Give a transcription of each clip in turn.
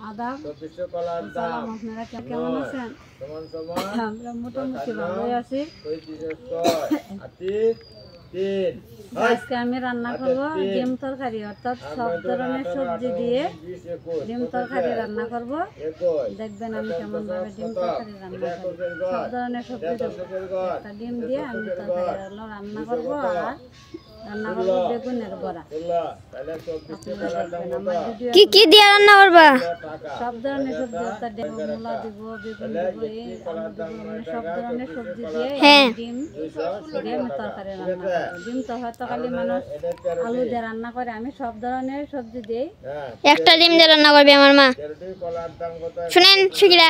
আদাব আসসালামু আপনারা কেমন আছেন? আমরা মোটামুটি ভালোই আছি। আজকে আমি রান্না করব ডিম তরকারি, অর্থাৎ সব ধরনের সবজি দিয়ে ডিম তরকারি রান্না করব। দেখবেন আমি কেমন ভাবে ডিম তরকারি রান্না করব। সব ধরনের সবজি দেবো, একটা ডিম দিয়ে আমি তরকারি রান্না করব। আর রান্না করব বেগুনের বড়া। কি কি দিয়ে রান্না করবা? সব ধরনের সবজি, অর্থাৎ মূলা দিব, বেগুন দিব, এই আলু দিব, মানে সব ধরনের সবজি দিয়ে ডিম দিয়ে আমি তরকারি রান্না করব। ডিম তো হয়তো খালি মানুষ আলু দিয়ে রান্না করে, আমি সব ধরনের সবজি দিই। একটা ডিম দিয়ে রান্না করবে আমার মা। শুনেন সুকিরা,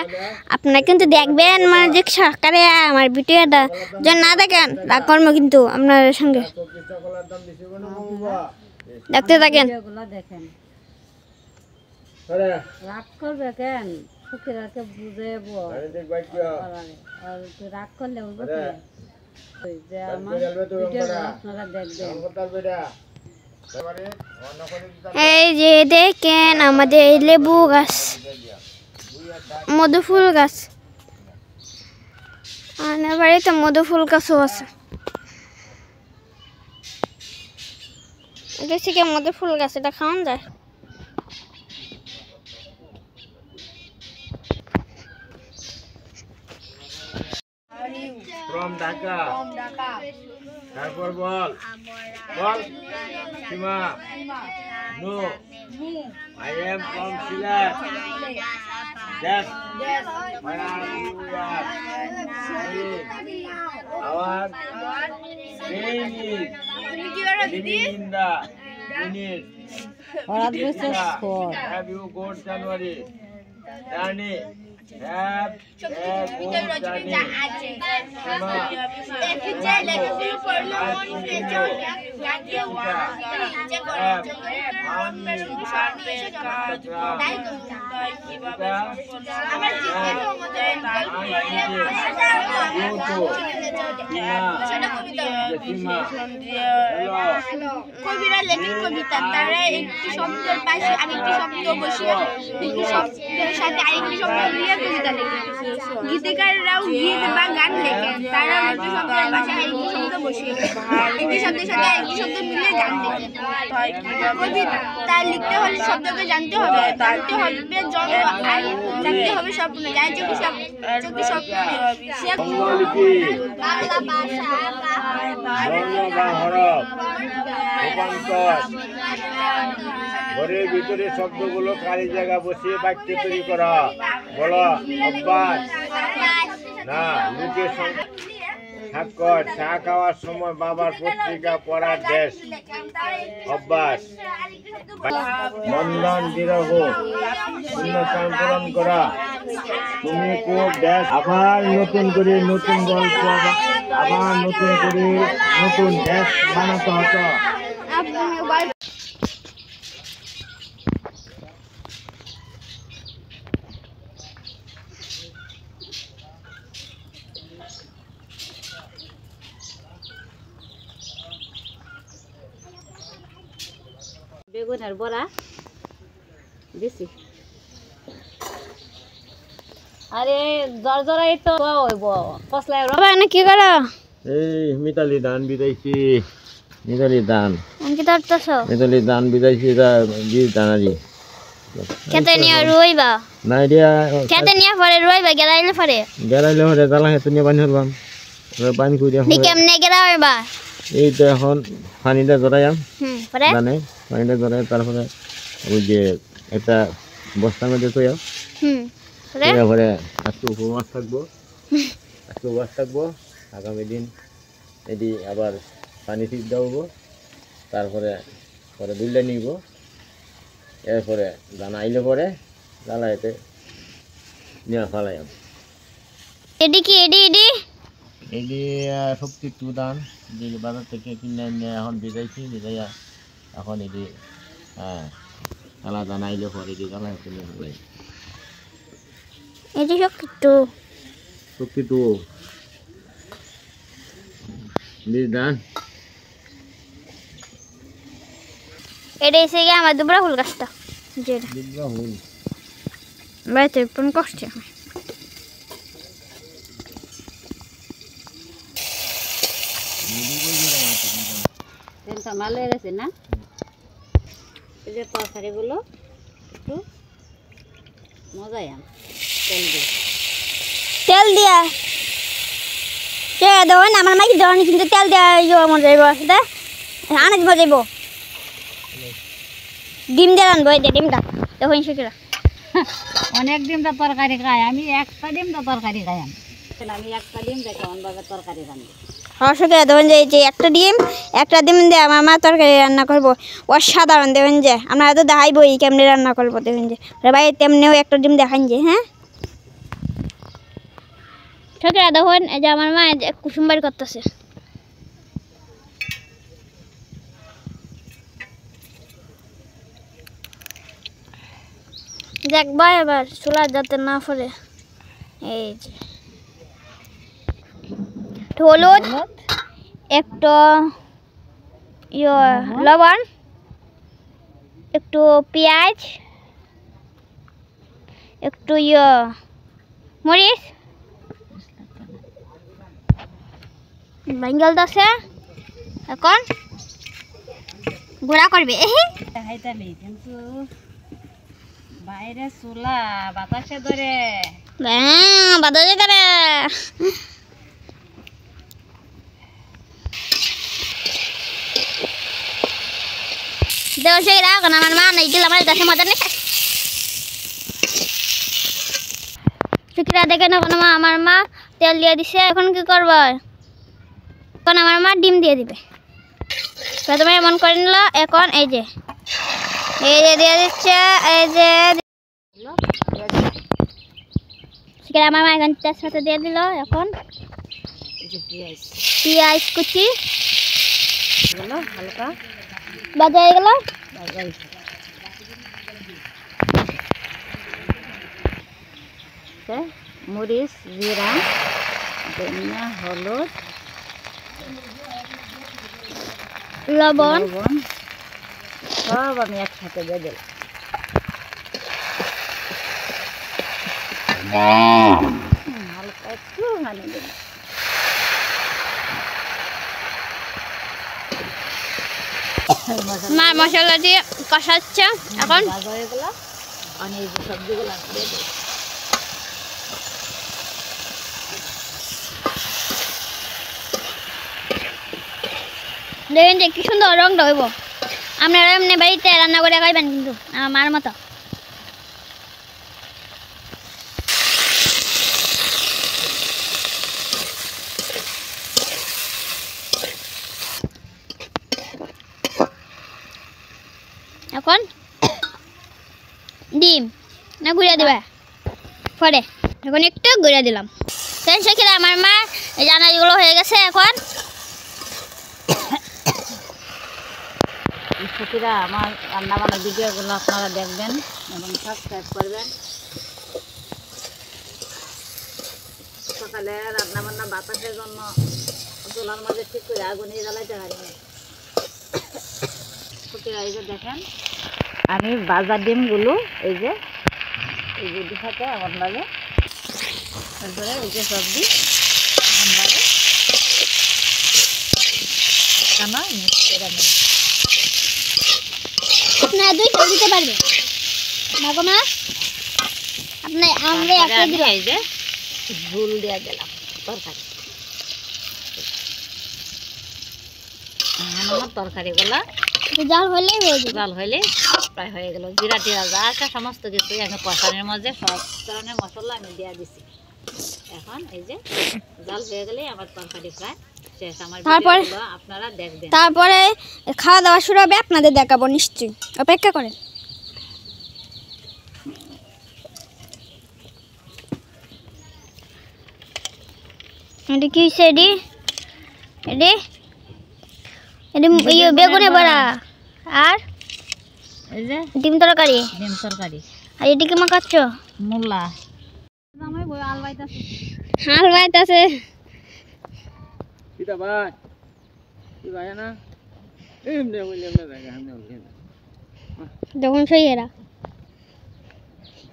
আপনারা কিন্তু দেখবেন মানে যে সরকারে আমার ভিডিওটা যদি না দেখেন রাগ করবো কিন্তু আপনার সঙ্গে। দেখতে থাকেন, দেখেন রাগ করবে কেন? সুকিরাকে বুঝাবো, আর রাগ করলে যে আমার ভিডিওগুলো আপনারা দেখবেন। এই যে দেখেন আমাদের এই লেবু গাছ, মধুফুল গাছ, আমার বাড়িতে মধুফুল গাছও আছে। এটা থেকে মধুফুল গাছ, এটা খাওয়ান যায়। From Dhaka. তারপর বল বল সীমা। No, I am from Silat. Yes. Where are you? Our name is living in the unit. Have you got January? Journey. Have a good journey. কবিরা লেখেন কবিতা, তারা একটি শব্দের পাশে আরেকটি শব্দ বসিয়ে একটি শব্দের সাথে আরেকটি শব্দ মিলিয়ে কবিতা লেখেন। গীতিকাররাও গীত বা গান লেখেন, তারা একটি শব্দের পাশে আরেকটি শব্দ বসিয়ে একটি শব্দের সাথে আরেকটি শব্দ মিলিয়ে গান লেখেন। কবিতা তার লিখতে হলে শব্দকে জানতে হবে জন্ম আর জানতে হবে স্বপ্ন, যার চোখে স্বপ্ন বাংলা ভাষা ঘরের ভিতরে শব্দগুলো খালি জায়গা বসিয়ে বাক্য তৈরি করা। বলো অভ্যাস না লোকে স্বাক্ষর, চা খাওয়ার সময় বাবার পত্রিকা পড়ার দেশ অভ্যাস। বন্ধন বিরহ শূন্যস্থান পূরণ করা। তুমি খুব দেশ আবার নতুন করে নতুন গল্প, আবার নতুন করে নতুন দেশ বানাতে হতো। বেগুনের বড়া দিছি। আরে জর্জরাই তো হইব কসলাই বাবা না কি করো? এই মিতালি ধান বিদাইছি, মিতালি ধান কি করতেছ? মিতালি ধান বিদাইছি, এটা বীজ দানারি খেতে নিয়ে রইবা না দিয়া খেতে নিয়ে পরে রইবা, গেরাইলে পরে জ্বালা খেতে নিয়ে পানি হরবাম, পানি কুড়িয়া কেমনে গেরাইবা? এই তো এখন পানিটা জড়াইয়াম পরে জানে, পানিটা জড়াই তারপরে ওই যে একটা বস্তার মধ্যে থইয়া পরে আজকে উপবাস থাকবো, আগামী দিন এটি আবার পানি ঠিক দেবো, তারপরে দুলটা নিব, এরপরে দানা আইলে পরে জ্বালাইতে নিয়ে ফালাইয়াম। এডি কি এডি শক্তি টু ধান যে বাজার থেকে কিনে নিয়ে এখন ভিজাইয়া এখন এটি দানা আইলে পরে এটি জ্বালাইতে নিয়ে ফেলাই। এডি শক্তি টু বীজ ধান। এটা এসে গিয়ে আমার দুবরা ফুল গাছটা, যেটা দুবরা ফুল বাড়িতে কোন কষ্ট তেলটা ভালো হয়ে গেছে না? এই যে তরকারিগুলো একটু মজাই আম তেল তেল দিয়া দিয়ে সে দেবেন আমার মাকে দেওয়ানি কিন্তু তেল দেওয়া মজা যাইব সেটা আনাজ মজা যাইব ডিম দিয়ে রানবো এই যে ডিমটা দেখুন শিখিরা অনেক ডিমটা তরকারি খাই আমি একটা ডিমটা তরকারি খাই আমি একটা ডিম দেখে অন্যভাবে তরকারি রান্না শিখিরা দেবেন যে এই যে একটা ডিম দিয়ে আমার মা তরকারি রান্না করবো অসাধারণ দেবেন যে আমরা তো দেখাইবো এই কেমনি রান্না করবো দেখবেন যে ভাই তেমনিও একটা ডিম দেখান যে হ্যাঁ শিখিরা দেখুন এই যে আমার মা কুসুমবাড়ি করতেছে দেখবা এবার চুলা যাতে না পড়ে এই যে হলুদ একটু লবণ একটু পেঁয়াজ একটু মরিচ বেঙ্গল দাসে এখন গুঁড়া করবে খাইতালি কিন্তু বাইরে চুলা বাতাসে ধরে বাতাসে করে দেওয়া সেই রাখুন আমার মা নাই দিল আমার কাছে মজা নেই শুক্রিয়া দেখেন এখন আমার মা তেল দিয়ে দিছে এখন কি করব এখন আমার মা ডিম দিয়ে দিবে প্রথমে এমন করে নিল এখন এই যে দিয়ে দিচ্ছে এই যে শুক্রিয়া আমার মা এখন তেজপাতা দিয়ে দিল এখন পেঁয়াজ কুচি হালকা বাজা হয়ে গেল মরিচ জিরা ধনিয়া হলুদ লবণ সব আমি একসাথে দিয়ে দিলাম হালকা একটু মানে দিলাম মা মশলা দিয়ে কষাচ্ছে এখন ভাজা হয়ে গেল আর এই যে সবজিগুলো দিয়ে দিই দেখেন যে কি সুন্দর রংটা হইব আপনারা এমনি বাড়িতে রান্না করে খাইবেন কিন্তু আমার মার মতো এখন ডিম না গুঁড়া দিবা পরে এখন একটু গুঁড়া দিলাম তাই সেখানে আমার মা এই আনাজগুলো হয়ে গেছে এখন সুখীরা আমার রান্না বান্নার ভিডিওগুলো আপনারা দেখবেন এবং সাবস্ক্রাইব করবেন সকালে রান্না বান্না বাতাসের জন্য চুলার মাঝে ঠিক করে আগুনে জ্বালাইতে পারি সুখীরা এই যে দেখেন আমি বাজার ডিমগুলো এই যে দিশাতে আমার লাগে তারপরে এই যে সবজি আমবারে কেন মিক্স করে নিই আপনারা দুইটা দিতে পারবেন মাগো মা আপনি আমরা একটা আমি দিলাম এই যে ঝুল দিয়ে দিলাম তরকারি আমার তরকারিগুলা জাল হলেই হয়ে যাবে জাল হইলে প্রায় হয়ে গেল জিরা টিরা যা আছে সমস্ত কিছু আমি কষানোর মধ্যে সব ধরনের মশলা আমি দিয়ে দিছি এখন এই যে জাল হয়ে গেলে আমার তরকারি প্রায় শেষ আমার ভিডিওগুলো আপনারা দেখবেন তারপরে খাওয়া দাওয়া শুরু হবে আপনাদের দেখাবো নিশ্চয়ই অপেক্ষা করেন এটা কি সেডি এডি এডি বেগুনে বড়া আর এই যে ডিম তরকারি ডিম তরকারি আর এদিকে মাখাচ্ছ মূলা হাল বাইতাছে কিটা ভাই কি ভাই না এমনে হইলে এমনে জায়গা এমনে হইলে দেখুন সেই এরা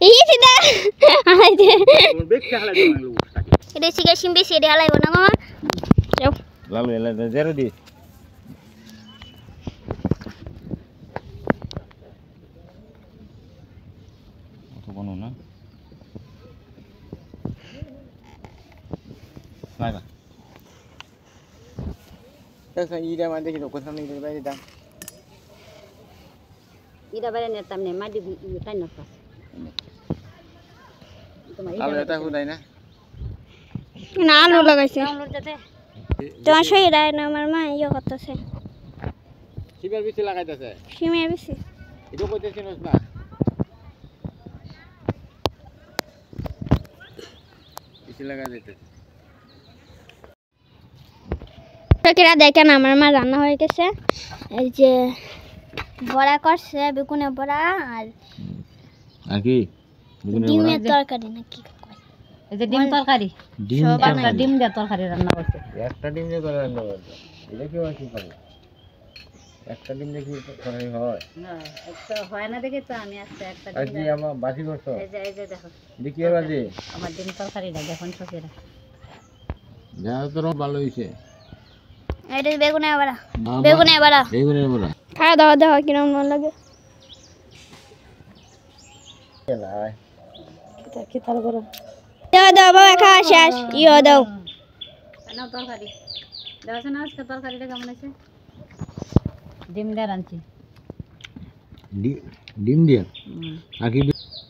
এই সিধা আইছে দেখতে হালাই দাও লোক এটা সিগা সিম্বি সিডে হালাইবো না মামা যাও লাল এলা জেরো দি অত কোন না লাগা দেখা ইরা মানে দেখি তো কোথাও নেই বাইরে দাম ইটা বাইরে নেতাম নে মাটি টাই না তোমার আলো এটা হুদাই না না আলু লাগাইছে আলুর যাতে তোমার সই রায় না আমার মা ইয়ে করতেছে শিবের বিচি লাগাইতেছে সিমে বেশি এটা কইতেছিস না বিচি লাগাই দিতে সকিরা দেখেন আমার মা রান্না হয়ে গেছে এই যে বড়া করছে বেগুনের বড়া আর কি ডিমের তরকারি নাকি এই যে ডিম তরকারি ডিম একটা ডিম দিয়ে তরকারি রান্না করছে একটা ডিম দিয়ে করে রান্না করতে এটা কি হয় কি করে একটা ডিম দিয়ে কি তরকারি হয় না একটা হয় না দেখে তো আমি আজকে একটা আর ডিম কি আমার বাসি করছো এই যে দেখো দেখি বাজি আমার ডিম তরকারিটা দেখুন সকিরা যা তোর ভালো হইছে এটা বেগুনের বড়া বেগুনের বড়া বেগুনের বড়া খাওয়া দাওয়া দাও কিরম মন লাগে লাই কি তাল করো দাও দাও বাবা খাওয়া শেষ ইয়ে দাও নাও তরকারি দেখো না আজকে তরকারিটা কেমন আছে ডিম দিয়ে রাঁধছি ডিম দিয়ে আর কি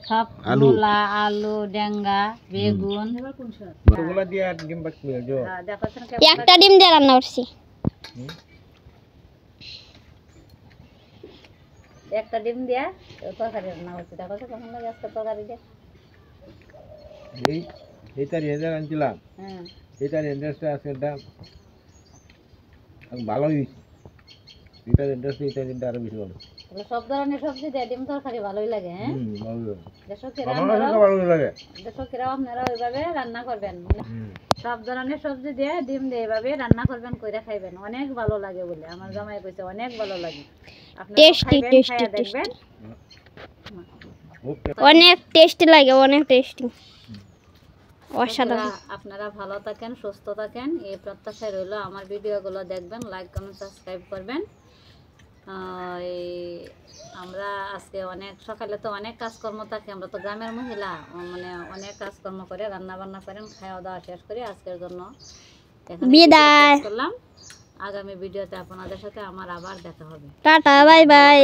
সব আলু। মূলা আলু ডেঙ্গা বেগুন ওগুলা দিয়ে আর ডিম বাকি jo দেখো তো একটা ডিম দিয়ে রান্না করছি একটা ডিম দিয়া তরকারি রান্না করছি দেখো তো কেমন লাগে আজকে তরকারি দিয়ে এই তার এদের আনছিলাম হ্যাঁ এই তার ইন্টারেস্ট আছে দাম ভালোই হয়েছে এটার ইন্টারেস্ট এটার ইন্টারেস্ট আরো বেশি ভালো তাহলে সব ধরনের সবজি দিয়ে ডিম তরকারি ভালোই লাগে হ্যাঁ ভালো লাগে দেশকিরা আমার কাছে ভালো লাগে দেশকিরা আপনারা ওইভাবে রান্না করবেন সব ধরনের সবজি দিয়ে ডিম দিয়ে এভাবে রান্না করবেন কইরা খাইবেন অনেক ভালো লাগে বলে আমার জামাই কইছে অনেক ভালো লাগে আপনারা টেস্টি খাইবেন, টেস্টি খাইয়া দেখবেন অনেক টেস্টি লাগে অনেক টেস্টি অসাধারণ আপনারা ভালো থাকেন সুস্থ থাকেন এই প্রত্যাশায় রইলো আমার ভিডিওগুলো দেখবেন লাইক কমেন্ট সাবস্ক্রাইব করবেন আমরা আজকে অনেক সকালে তো অনেক কাজকর্ম থাকে আমরা তো গ্রামের মহিলা মানে অনেক কাজকর্ম করে রান্না বান্না করেন খাওয়া দাওয়া শেষ করে আজকের জন্য এখানে বিদায় করলাম আগামী ভিডিওতে আপনাদের সাথে আমার আবার দেখা হবে টাটা বাই বাই